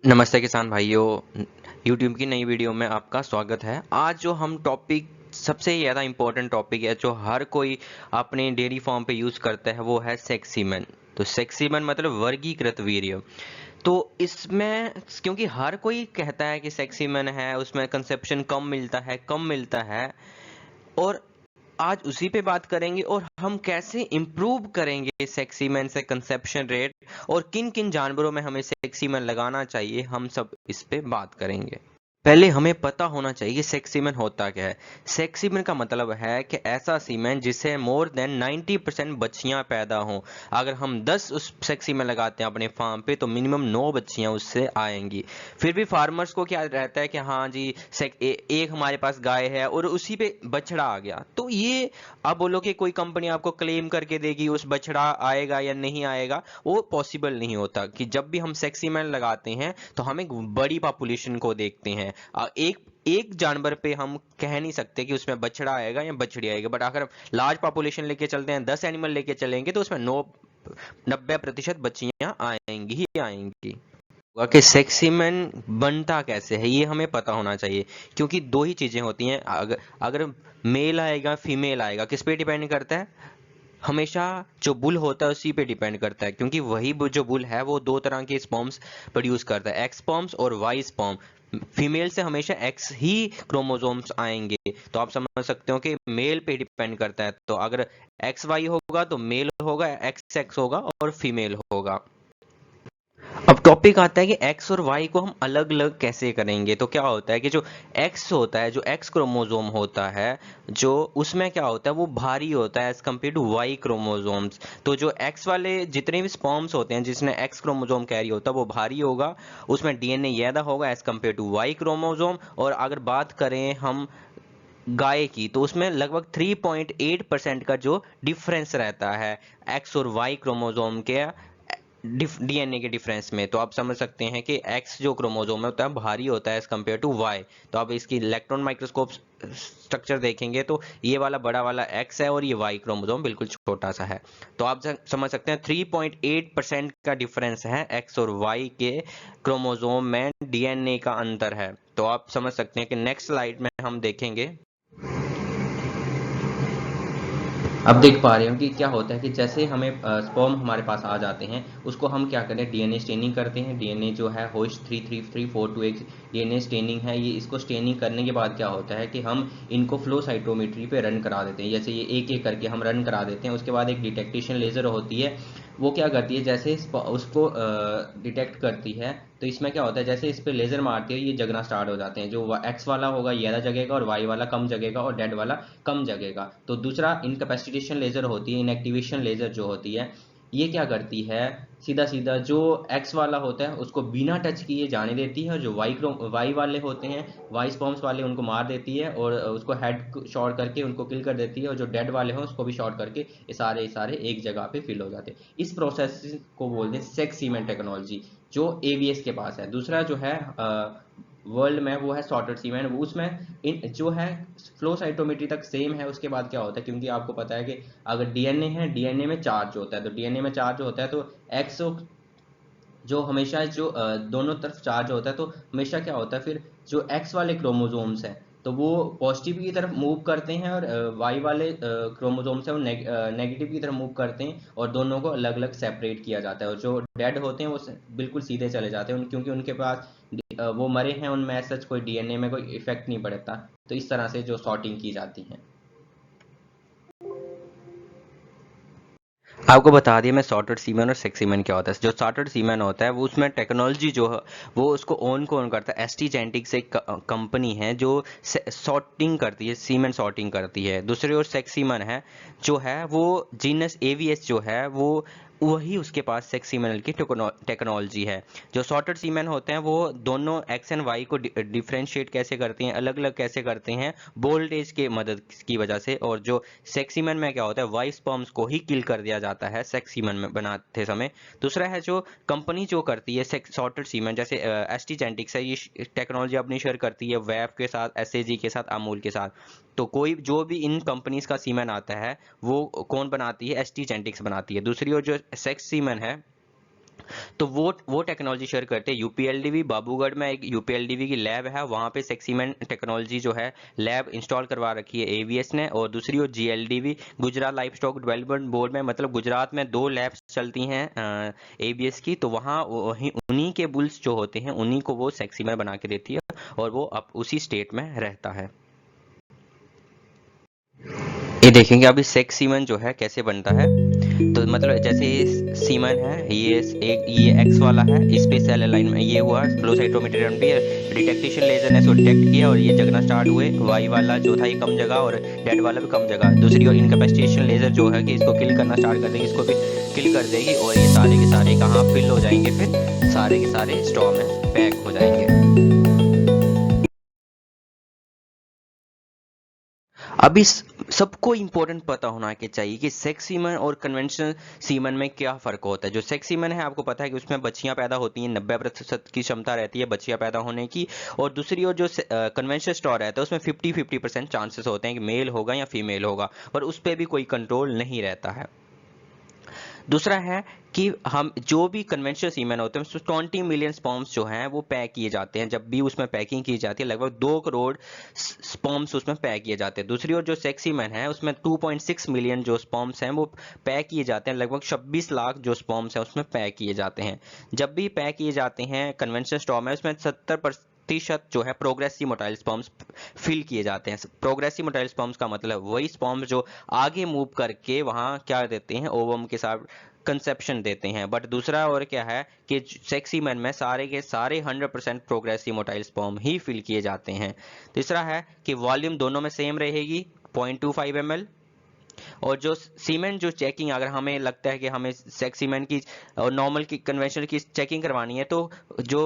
नमस्ते किसान भाइयों। YouTube की नई वीडियो में आपका स्वागत है। आज जो हम टॉपिक सबसे ज़्यादा इम्पोर्टेंट टॉपिक है जो हर कोई अपने डेयरी फार्म पे यूज़ करता है वो है सेक्सीमेन। तो सेक्सीमेन मतलब वर्गीकृत वीर्य। तो इसमें क्योंकि हर कोई कहता है कि सेक्सीमेन है उसमें कंसेप्शन कम मिलता है और आज उसी पे बात करेंगे और हम कैसे इम्प्रूव करेंगे सेक्सीमेन से कंसेप्शन रेट और किन किन जानवरों में हमें सेक्सीमेन लगाना चाहिए, हम सब इस पे बात करेंगे। पहले हमें पता होना चाहिए कि सेक्स सीमेन होता क्या है। सेक्स सीमेन का मतलब है कि ऐसा सीमेन जिससे मोर देन 90% बच्चियां पैदा हों। अगर हम 10 उस सेक्स सीमेन लगाते हैं अपने फार्म पे तो मिनिमम 9 बच्चियां उससे आएंगी। फिर भी फार्मर्स को क्या रहता है कि हाँ जी एक हमारे पास गाय है और उसी पे बछड़ा आ गया, तो ये आप बोलो कि कोई कंपनी आपको क्लेम करके देगी उस बछड़ा आएगा या नहीं आएगा, वो पॉसिबल नहीं होता। कि जब भी हम सेक्सी मैन लगाते हैं तो हम एक बड़ी पॉपुलेशन को देखते हैं। एक एक जानवर पे हम कह नहीं सकते कि उसमें बछड़ा आएगा या बछड़ी आएगी, बट अगर लार्ज पॉपुलेशन लेके चलते हैं, 10 एनिमल लेके चलेंगे तो उसमें 90% बच्चियां आएंगी ही आएंगी। कि सेक्सीमेन बनता कैसे है ये हमें पता होना चाहिए, क्योंकि दो ही चीजें होती हैं। अगर मेल आएगा फीमेल आएगा, किस पे डिपेंड करता है? हमेशा जो बुल होता है उसी पे डिपेंड करता है, क्योंकि वही जो बुल है वो दो तरह के स्पर्म्स प्रोड्यूस करता है, एक्स स्पर्म्स और वाई स्पर्म। फीमेल से हमेशा एक्स ही क्रोमोसोम्स आएंगे, तो आप समझ सकते हो कि मेल पे डिपेंड करता है। तो अगर एक्स वाई होगा तो मेल होगा, एक्स एक्स होगा और फीमेल होगा। अब टॉपिक आता है कि एक्स और वाई को हम अलग अलग कैसे करेंगे। तो क्या होता है कि जो एक्स होता है, जो एक्स क्रोमोसोम होता है, जो उसमें क्या होता है वो भारी होता है as compare to Y chromosomes. तो जो एक्स वाले जितने भी स्पर्म्स होते हैं जिसमें एक्स क्रोमोसोम कैरी होता है वो भारी होगा, उसमें डीएनए ज्यादा होगा as compare to Y chromosome. और अगर बात करें हम गाय की तो उसमें लगभग 3.8% का जो डिफरेंस रहता है एक्स और वाई क्रोमोसोम के डीएनए के डिफरेंस में। तो आप समझ सकते हैं कि एक्स जो क्रोमोसोम है होता है भारी होता है एज कम्पेयर टू वाई। तो आप इसकी इलेक्ट्रॉन माइक्रोस्कोप स्ट्रक्चर देखेंगे तो ये वाला बड़ा वाला एक्स है और ये वाई क्रोमोसोम बिल्कुल छोटा सा है। तो आप समझ सकते हैं 3.8% का डिफरेंस है एक्स और वाई के क्रोमोसोम में, डीएनए का अंतर है। तो आप समझ सकते हैं कि नेक्स्ट स्लाइड में हम देखेंगे। अब देख पा रहे हो कि क्या होता है कि जैसे हमें स्पर्म हमारे पास आ जाते हैं उसको हम क्या करें, डीएनए स्टेनिंग करते हैं। डीएनए जो है होस्ट 33428 डीएनए स्टेनिंग है ये। इसको स्टेनिंग करने के बाद क्या होता है कि हम इनको फ्लो साइटोमेट्री पे रन करा देते हैं। जैसे ये एक एक करके हम रन करा देते हैं। उसके बाद एक डिटेक्टेशन लेजर होती है, वो क्या करती है जैसे उसको डिटेक्ट करती है। तो इसमें क्या होता है जैसे इस पे लेजर मारती है ये जगना स्टार्ट हो जाते हैं। जो एक्स वाला होगा ये ज़्यादा जगेगा और वाई वाला कम जगेगा और डेड वाला कम जगेगा। तो दूसरा इनकैपेसिटेशन लेजर होती है, इनएक्टिवेशन लेजर जो होती है, ये क्या करती है सीधा सीधा जो एक्स वाला होता है उसको बिना टच किए जाने देती है, और जो वाई वाले होते हैं, वाई स्पर्म्स वाले, उनको मार देती है और उसको हेड शॉर्ट करके उनको किल कर देती है। और जो डेड वाले हैं उसको भी शॉर्ट करके ये सारे एक जगह पे फिल हो जाते हैं। इस प्रोसेस को बोलते हैं सेक्स सीमेंट टेक्नोलॉजी, जो एवीएस के पास है। दूसरा जो है वर्ल्ड में वो है सॉर्टेड सीमेंट। वो उसमें इन जो है फ्लो साइटोमेट्री तक सेम है। उसके बाद क्या होता है, क्योंकि आपको पता है कि अगर डीएनए है, डीएनए में चार्ज होता है, तो डीएनए में चार्ज होता है तो एक्स जो हमेशा जो दोनों तरफ चार्ज होता है, तो हमेशा क्या होता है फिर जो एक्स वाले क्रोमोसोम्स हैं तो वो पॉजिटिव की तरफ मूव करते हैं, और वाई वाले क्रोमोसोम्स हैं वो नेगेटिव की तरफ मूव करते हैं, और दोनों को अलग अलग सेपरेट किया जाता है। और जो डेड होते हैं वो बिल्कुल सीधे चले जाते हैं क्योंकि उनके पास वो मरे हैं, उनमें सच कोई डीएनए में कोई इफेक्ट नहीं पड़ता। तो इस तरह से जो सॉर्टिंग की जाती है। आपको बता दिया मैं सॉर्टेड सीमेन और सेक्स सीमेन क्या होता है। जो सॉर्टेड सीमेन होता है वो उसमें टेक्नोलॉजी जो है वो उसको ओन कौन करता है, एसटी जेनेटिक्स एक कंपनी है जो सॉर्टिंग करती है, सीमेन सॉर्टिंग करती है। दूसरी ओर सेक्स सीमेन है जो है वो जीनस एवीएस जो है वो वही उसके पास सेक्स सीमेन की टेक्नोलॉजी है। जो सॉर्टेड सीमेन होते हैं वो दोनों एक्स एंड वाई को डिफ्रेंशिएट कैसे करते हैं, अलग अलग कैसे करते हैं, वोल्टेज के मदद की वजह से। और जो सेक्सीमन में क्या होता है वाई स्पर्म्स को ही किल कर दिया जाता है सेक्सीमन में बनाते समय। दूसरा है जो कंपनी जो करती है सॉर्टेड सीमन, जैसे एसटी जेनेटिक्स है, ये टेक्नोलॉजी अपनी शेयर करती है वैफ के साथ, एसएजी के साथ, अमूल के साथ। तो कोई जो भी इन कंपनीज का सीमन आता है वो कौन बनाती है, एसटी जेनेटिक्स बनाती है। दूसरी ओर जो सेक्स सीमन है तो वो टेक्नोलॉजी शेयर करते हैं यूपीएलडीवी। बाबूगढ़ में एक यूपीएलडीवी की लैब है, वहाँ पे सेक्सीमेन टेक्नोलॉजी जो है लैब इंस्टॉल करवा रखी है एवीएस ने। और दूसरी ओर GLDV Gujarat livestock development board में, मतलब गुजरात में 2 लैब्स चलती हैं एबीएस की, तो वहाँ वहीं उन्हीं के बुल्स जो होते हैं उन्हीं को वो सेक्सीमेन बना के देती है और वो अब उसी स्टेट में रहता है। ये देखेंगे अभी सेक्स सीमन जो है कैसे बनता है। तो मतलब जैसे ये सीमन है, ये एक्स वाला है, इस पे सेल अलाइनमेंट ये हुआ, फ्लो साइटोमीटर डिटेक्टेशन लेजर ने इसको डिटेक्ट किया और ये जगना स्टार्ट हुए। वाई वाला जो था ये कम जगह और डेड वाला भी कम जगह। दूसरी ओर इनकैपेसिटेशन लेजर जो है कि इसको किल करना स्टार्ट कर देगी, इसको भी किल कर देगी और ये सारे के सारे कहाँ फिल हो जाएंगे, फिर सारे के सारे स्ट्रॉ में पैक हो जाएंगे। अभी सबको इम्पोर्टेंट पता होना के चाहिए कि सेक्स सीमन और कन्वेंशनल सीमन में क्या फ़र्क होता है। जो सेक्स सीमन है आपको पता है कि उसमें बच्चियां पैदा होती हैं, 90% की क्षमता रहती है बच्चियां पैदा होने की। और दूसरी ओर जो कन्वेंशनल स्टॉ रहता है उसमें 50-50% चांसेस होते हैं कि मेल होगा या फीमेल होगा, पर उस पर भी कोई कंट्रोल नहीं रहता है। दूसरा है कि हम जो भी कन्वेंशनल सीमेन होते हैं उसमें 20 मिलियन स्पर्म्स जो हैं वो पैक किए जाते हैं। जब भी उसमें पैकिंग की जाती है लगभग 2 करोड़ स्पर्म्स उसमें पैक किए जाते हैं। दूसरी ओर जो सेक्स सीमेन है उसमें 2.6 मिलियन जो स्पर्म्स हैं वो पैक किए जाते हैं। लगभग 26 लाख जो स्पर्म्स हैं उसमें पैक किए जाते हैं। जब भी पैक किए जाते हैं कन्वेंशनल स्टॉ में उसमें 70% जो है प्रोग्रेसिव मोटाइल स्पर्म्स फिल किए जाते हैं। प्रोग्रेसिव मोटाइल स्पर्म्स का मतलब वही स्पर्म्स जो आगे मूव करके वहां क्या देते हैं, ओवम के साथ कंसेप्शन देते हैं। बट दूसरा और क्या है कि सेक्सी मैन में सारे के सारे 100% प्रोग्रेसिव मोटाइल स्पर्म ही फिल किए जाते हैं। तीसरा है कि वॉल्यूम दोनों में सेम रहेगी 0.25 ml। और जो सीमेंट जो चेकिंग अगर हमें लगता है कि हमें सेक्स सीमेंट की और नॉर्मल की कन्वेंशनल की चेकिंग करवानी है तो जो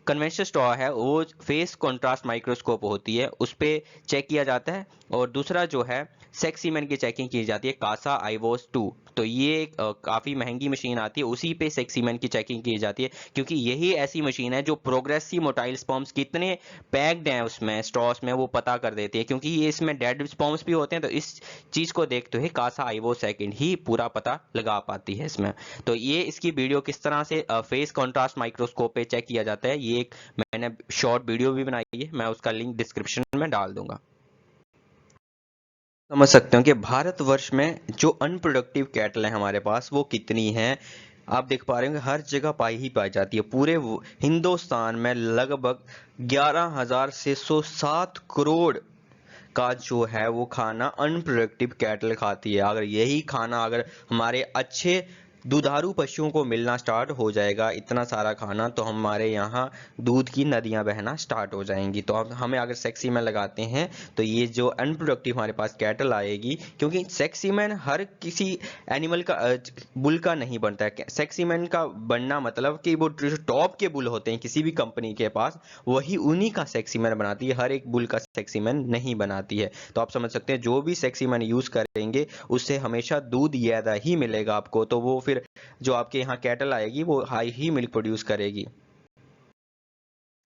कन्वेंशनल स्ट्रॉ है वो फेस कॉन्ट्रास्ट माइक्रोस्कोप होती है उस पर चेक किया जाता है। और दूसरा जो है सेक्स सीमेंट की चेकिंग की जाती है कासा आईवोस 2। तो ये काफ़ी महंगी मशीन आती है, उसी पे सेक्स सीमेंट की चेकिंग की जाती है क्योंकि यही ऐसी मशीन है जो प्रोग्रेसिव मोटाइल स्पर्म्स कितने पैक्ड हैं उसमें स्ट्रॉस में वो पता कर देती है। क्योंकि ये इसमें डेड स्पर्म्स भी होते हैं तो इस चीज को देखते हुए कासा आईवो सेकंड ही पूरा पता लगा पाती है इसमें। तो ये इसकी वीडियो किस तरह से फेस कॉन्ट्रास्ट माइक्रोस्कोप पे चेक किया जाता है ये एक मैंने शॉर्ट वीडियो भी बनाई है, मैं उसका लिंक डिस्क्रिप्शन में डाल दूंगा। समझ सकते हो कि भारतवर्ष में जो अनप्रोडक्टिव कैटल है हमारे पास वो कितनी है। आप देख पा रहे होंगे हर जगह पाई ही पाई जाती है। पूरे हिंदुस्तान में लगभग 11,607 करोड़ का जो है वो खाना अनप्रोडक्टिव कैटल खाती है। अगर यही खाना अगर हमारे अच्छे दुधारू पशुओं को मिलना स्टार्ट हो जाएगा इतना सारा खाना, तो हमारे यहाँ दूध की नदियाँ बहना स्टार्ट हो जाएंगी। तो अब हमें अगर सेक्सी में लगाते हैं तो ये जो अनप्रोडक्टिव हमारे पास कैटल आएगी, क्योंकि सेक्सी मैन हर किसी एनिमल का बुल का नहीं बनता है। सेक्सी मैन का बनना मतलब कि वो जो टॉप के बुल होते हैं किसी भी कंपनी के पास वही उन्हीं का सेक्सी मैन बनाती है, हर एक बुल का सेक्सी मैन नहीं बनाती है। तो आप समझ सकते हैं जो भी सेक्सी मैन यूज करेंगे उससे हमेशा दूध ज्यादा ही मिलेगा आपको। तो वो फिर जो आपके यहाँ कैटल आएगी वो हाई ही मिल्क प्रोड्यूस करेगी।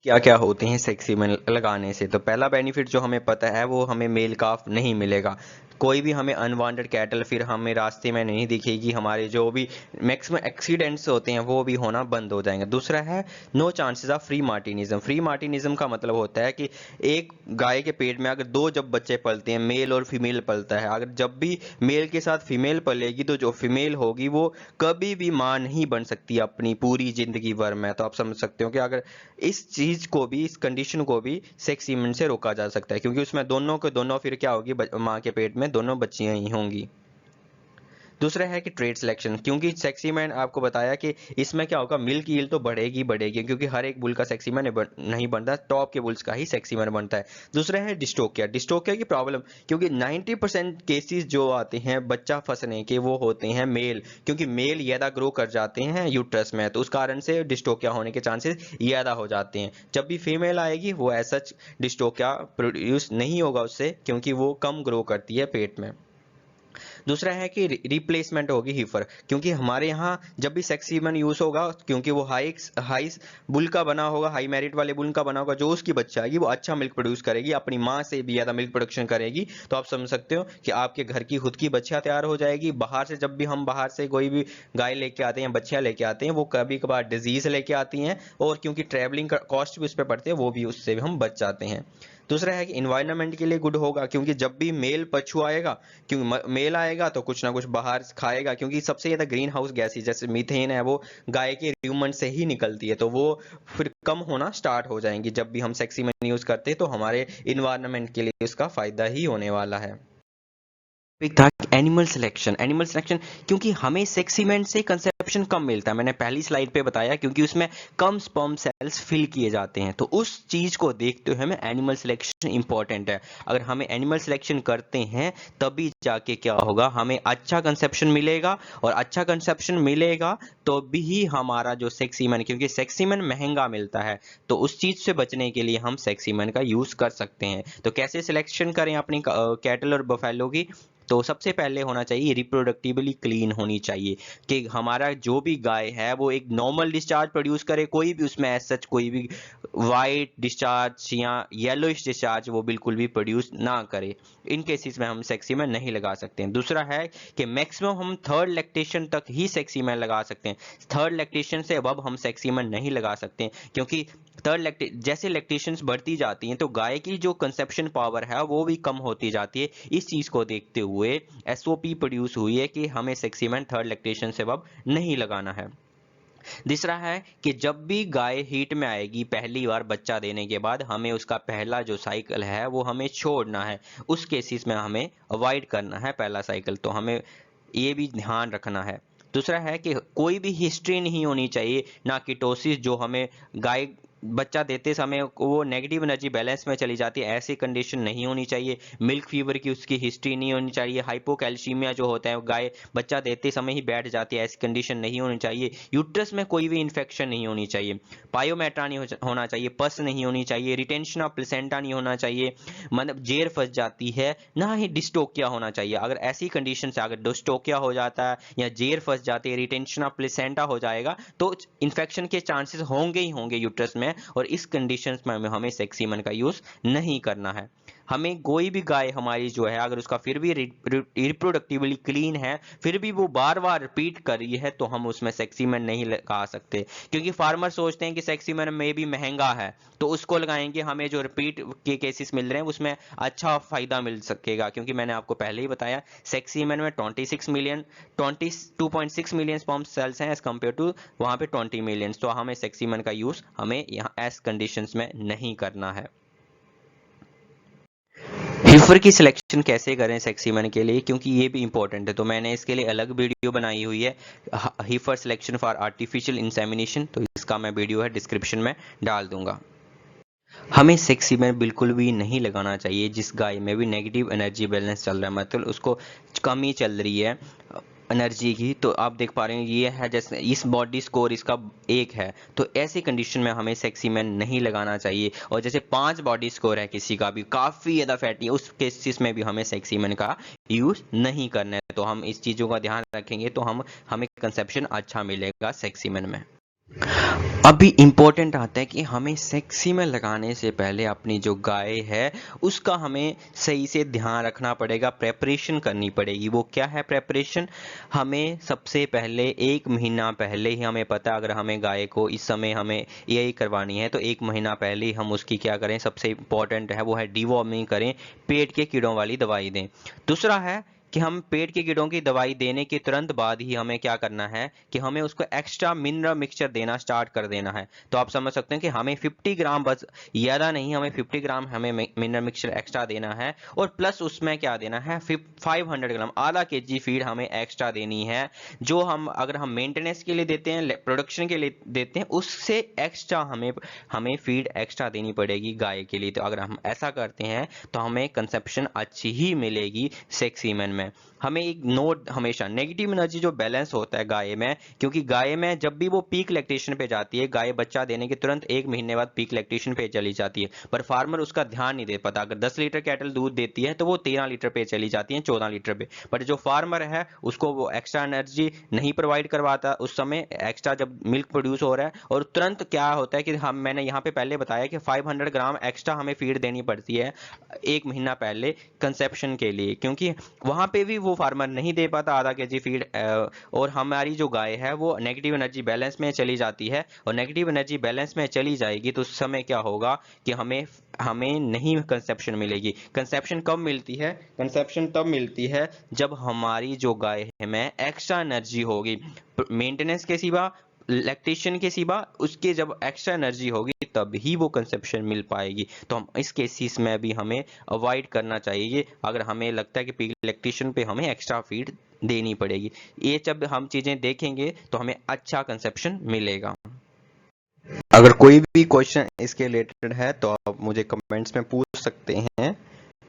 क्या क्या होते हैं सेक्सी में लगाने से? तो पहला बेनिफिट जो हमें पता है वो हमें मेल काफ नहीं मिलेगा। कोई भी हमें अनवांटेड कैटल फिर हमें रास्ते में नहीं दिखेगी। हमारे जो भी मैक्सिमम एक्सीडेंट्स होते हैं वो भी होना बंद हो जाएंगे। दूसरा है no chances of freemartinism. Freemartinism का मतलब होता है कि एक गाय के पेट में अगर दो जब बच्चे पलते हैं, मेल और फीमेल पलता है, अगर जब भी मेल के साथ फीमेल पलेगी तो जो फीमेल होगी वो कभी भी मां नहीं बन सकती अपनी पूरी जिंदगी भर में। तो आप समझ सकते हो कि अगर इस चीज को भी, इस कंडीशन को भी सेक्स सीमेंट से रोका जा सकता है, क्योंकि उसमें दोनों के दोनों फिर क्या होगी, माँ के पेट में दोनों बच्चियां ही होंगी। दूसरा है कि ट्रेड सिलेक्शन, क्योंकि सेक्सी मैन आपको बताया कि इसमें क्या होगा, मिल्क यील्ड तो बढ़ेगी बढ़ेगी क्योंकि हर एक बुल का सेक्सी मैन नहीं बनता, टॉप के बुल्स का ही सेक्सी मैन बनता है। दूसरा है डिस्टोकिया। डिस्टोकिया की प्रॉब्लम, क्योंकि 90% केसेस जो आते हैं बच्चा फंसने के वो होते हैं मेल, क्योंकि मेल ज्यादा ग्रो कर जाते हैं यूट्रस में, तो उस कारण से डिस्टोकिया होने के चांसेस ज्यादा हो जाते हैं। जब भी फीमेल आएगी वो ऐसा डिस्टोकिया प्रोड्यूस नहीं होगा उससे, क्योंकि वो कम ग्रो करती है पेट में। दूसरा है कि रिप्लेसमेंट होगी हीफर, क्योंकि हमारे यहाँ जब भी सेक्स सीमन यूज होगा, क्योंकि वो हाई हाई बुल का बना होगा, हाई मेरिट वाले बुल का बना होगा, जो उसकी बच्चा आएगी वो अच्छा मिल्क प्रोड्यूस करेगी, अपनी माँ से भी ज्यादा मिल्क प्रोडक्शन करेगी। तो आप समझ सकते हो कि आपके घर की खुद की बच्चियां तैयार हो जाएगी। बाहर से जब भी हम बाहर से कोई भी गाय लेके आते हैं, बच्चियां लेके आते हैं, वो कभी कभार डिजीज लेके आती हैं, और क्योंकि ट्रैवलिंग का कॉस्ट भी उस पर पड़ती है, वो भी उससे भी हम बच जाते हैं। दूसरा है कि इन्वायरमेंट के लिए गुड होगा, क्योंकि जब भी मेल पशु आएगा, क्योंकि मेल आएगा तो कुछ ना कुछ बाहर खाएगा, क्योंकि सबसे ज्यादा ग्रीन हाउस गैसेज जैसे मीथेन है वो गाय के ह्यूमन से ही निकलती है, तो वो फिर कम होना स्टार्ट हो जाएंगी जब भी हम सेक्सी में यूज करते हैं, तो हमारे इन्वायरमेंट के लिए उसका फायदा ही होने वाला है। था एनिमल सिलेक्शन, एनिमल सिलेक्शन, क्योंकि हमें सेक्सीमेंट से कंसेप्शन कम मिलता है, मैंने पहली स्लाइड पे बताया, क्योंकि उसमें कम स्पर्म सेल्स फिल किए जाते हैं, तो उस चीज को देखते हुए हमें एनिमल सिलेक्शन इंपॉर्टेंट है। अगर हमें एनिमल सिलेक्शन करते हैं तभी जाके क्या होगा, हमें अच्छा कंसेप्शन मिलेगा, और अच्छा कंसेप्शन मिलेगा तो भी हमारा जो सेक्सीमन, क्योंकि सेक्सीमन महंगा मिलता है, तो उस चीज से बचने के लिए हम सेक्सीमन का यूज कर सकते हैं। तो कैसे सिलेक्शन करें अपनी कैटल और बफेलो की, तो सबसे पहले होना चाहिए रिप्रोडक्टिवली क्लीन होनी चाहिए, कि हमारा जो भी गाय है वो एक नॉर्मल डिस्चार्ज प्रोड्यूस करे, कोई भी उसमें एज सच कोई भी वाइट डिस्चार्ज या येलोइश डिस्चार्ज वो बिल्कुल भी प्रोड्यूस ना करे। इन केसेस में हम सेक्सीमेन नहीं लगा सकते हैं। दूसरा है कि मैक्सिमम हम थर्ड लैक्टेशन तक ही सेक्सीमेन लगा सकते हैं, थर्ड लैक्टेशन से अब हम सेक्सीमेन नहीं लगा सकते हैं, क्योंकि जैसे लैक्टेशंस बढ़ती जाती हैं तो गाय की जो कंसेप्शन पावर है वो भी कम होती जाती है। इस चीज को देखते हुए एसओपी प्रोड्यूस हुई है कि हमें सेक्सीमेन थर्ड लैक्टेशन से अब नहीं लगाना है। तीसरा है कि जब भी गाय हीट में आएगी पहली बार बच्चा देने के बाद, हमें उसका पहला जो साइकिल है वो हमें छोड़ना है, उस केसेस में हमें अवॉइड करना है पहला साइकिल, तो हमें ये भी ध्यान रखना है। दूसरा है कि कोई भी हिस्ट्री नहीं होनी चाहिए, ना कीटोसिस, जो हमें गाय बच्चा देते समय वो नेगेटिव एनर्जी बैलेंस में चली जाती है, ऐसी कंडीशन नहीं होनी चाहिए। मिल्क फीवर की उसकी हिस्ट्री नहीं होनी चाहिए। हाइपोकैल्सीमिया जो होता है गाय बच्चा देते समय ही बैठ जाती है, ऐसी कंडीशन नहीं होनी चाहिए। यूट्रस में कोई भी इन्फेक्शन नहीं होनी चाहिए। पायोमेट्रा नहीं होना चाहिए, पस नहीं होनी चाहिए, रिटेंशन ऑफ प्लेसेंटा नहीं होना चाहिए, मतलब जेर फंस जाती है, ना ही डिस्टोकिया होना चाहिए। अगर ऐसी कंडीशन से अगर डिस्टोकिया हो जाता है या जेर फंस जाती है, रिटेंशन ऑफ प्लेसेंटा हो जाएगा, तो इन्फेक्शन के चांसेस होंगे ही होंगे यूट्रस में, और इस कंडीशंस में हमें सेक्सीमन का यूज नहीं करना है। हमें कोई भी गाय हमारी जो है अगर उसका फिर भी रिप्रोडक्टिवली क्लीन है, फिर भी वो बार बार रिपीट कर रही है, तो हम उसमें सेक्सीमन नहीं लगा सकते, क्योंकि फार्मर सोचते हैं कि सेक्सीमन में भी महंगा है तो उसको लगाएंगे, हमें जो रिपीट के केसेस मिल रहे हैं उसमें अच्छा फायदा मिल सकेगा, क्योंकि मैंने आपको पहले ही बताया सेक्सीमन में 22.6 मिलियन स्पर्म सेल्स हैं एज कम्पेयर टू वहां पे 20 मिलियन, तो हमें सेक्सीमन का यूज हमें यहाँ एस कंडीशंस में नहीं करना है। हीफर की सिलेक्शन कैसे करें सेक्सीमन के लिए, क्योंकि ये भी इंपॉर्टेंट है, तो मैंने इसके लिए अलग वीडियो बनाई हुई है, हीफर सिलेक्शन फॉर आर्टिफिशियल इंसेमिनेशन, तो इसका मैं वीडियो है डिस्क्रिप्शन में डाल दूंगा। हमें सेक्सीमन बिल्कुल भी नहीं लगाना चाहिए जिस गाय में भी नेगेटिव एनर्जी बैलेंस चल रहा है, मतलब उसको कमी चल रही है एनर्जी की। तो आप देख पा रहे हैं ये है, जैसे इस बॉडी स्कोर इसका 1 है, तो ऐसी कंडीशन में हमें सेक्सीमन नहीं लगाना चाहिए। और जैसे 5 बॉडी स्कोर है किसी का भी, काफ़ी ज़्यादा फैटी है, उस केसेस में भी हमें सेक्सीमन का यूज़ नहीं करना है। तो हम इस चीज़ों का ध्यान रखेंगे तो हमें कंसेप्शन अच्छा मिलेगा सेक्सीमन में। अभी इम्पोर्टेंट आता है कि हमें सेक्सी में लगाने से पहले अपनी जो गाय है उसका हमें सही से ध्यान रखना पड़ेगा, प्रेपरेशन करनी पड़ेगी। वो क्या है प्रेपरेशन, हमें सबसे पहले 1 महीना पहले ही हमें पता, अगर हमें गाय को इस समय हमें यही करवानी है तो 1 महीना पहले ही हम उसकी क्या करें, सबसे इम्पोर्टेंट है वो है डिवॉर्मिंग करें, पेट के कीड़ों वाली दवाई दें। दूसरा है कि हम पेट के कीड़ों की दवाई देने के तुरंत बाद ही हमें क्या करना है कि हमें उसको एक्स्ट्रा मिनरल मिक्सचर देना स्टार्ट कर देना है। तो आप समझ सकते हैं कि हमें 50 ग्राम, बस ज़्यादा नहीं, हमें 50 ग्राम हमें मिनरल मिक्सचर एक्स्ट्रा देना है, और प्लस उसमें क्या देना है 500 ग्राम, आधा केजी फीड हमें एक्स्ट्रा देनी है, जो हम अगर हम मेंटेनेंस के लिए देते हैं, प्रोडक्शन के लिए देते हैं, उससे एक्स्ट्रा हमें फीड एक्स्ट्रा देनी पड़ेगी गाय के लिए। तो अगर हम ऐसा करते हैं तो हमें कंसेप्शन अच्छी ही मिलेगी सेक्सीमन में। है। हमें एक नोट हमेशा नेगेटिव एनर्जी जो बैलेंस होता है गाय में, क्योंकि गाय में जब भी वो पीक लैक्टेशन पे जाती है, गाय बच्चा देने के तुरंत 1 महीने बाद पीक लैक्टेशन पे चली जाती है, पर फार्मर उसका ध्यान नहीं दे पाता। अगर 10 लीटर कैटल दूध देती है तो वो 13 लीटर पे चली जाती है, 14 लीटर पे, पर जो फार्मर है उसको वो एक्स्ट्रा एनर्जी नहीं प्रोवाइड करवाता उस समय, एक्स्ट्रा जब मिल्क प्रोड्यूस हो रहा है, और तुरंत क्या होता है कि मैंने यहाँ पे पहले बताया कि 500 ग्राम एक्स्ट्रा हमें फीड देनी पड़ती है 1 महीना पहले कंसेप्शन के लिए, क्योंकि वहां पे भी वो फार्मर नहीं दे पाता आधा केजी फीड, और हमारी जो गाय है वो नेगेटिव एनर्जी बैलेंस में चली जाती है, और नेगेटिव एनर्जी बैलेंस में चली जाएगी तो उस समय क्या होगा कि हमें हमें नहीं कंसेप्शन मिलेगी। कंसेप्शन कब मिलती है? कंसेप्शन तब मिलती है जब हमारी जो गाय है में एक्स्ट्रा एनर्जी होगी, मेंटेनेंस के सिवा, लैक्टेशन के सिवा, उसके जब एक्स्ट्रा एनर्जी होगी तब ही वो कंसेप्शन मिल पाएगी। तो हम इस केसेस में भी हमें अवॉइड करना चाहिए अगर हमें लगता है कि पीक लैक्टेशन पे हमें एक्स्ट्रा फीड देनी पड़ेगी। ये जब हम चीजें देखेंगे तो हमें अच्छा कंसेप्शन मिलेगा। अगर कोई भी क्वेश्चन इसके रिलेटेड है तो आप मुझे कमेंट्स में पूछ सकते हैं।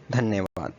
धन्यवाद।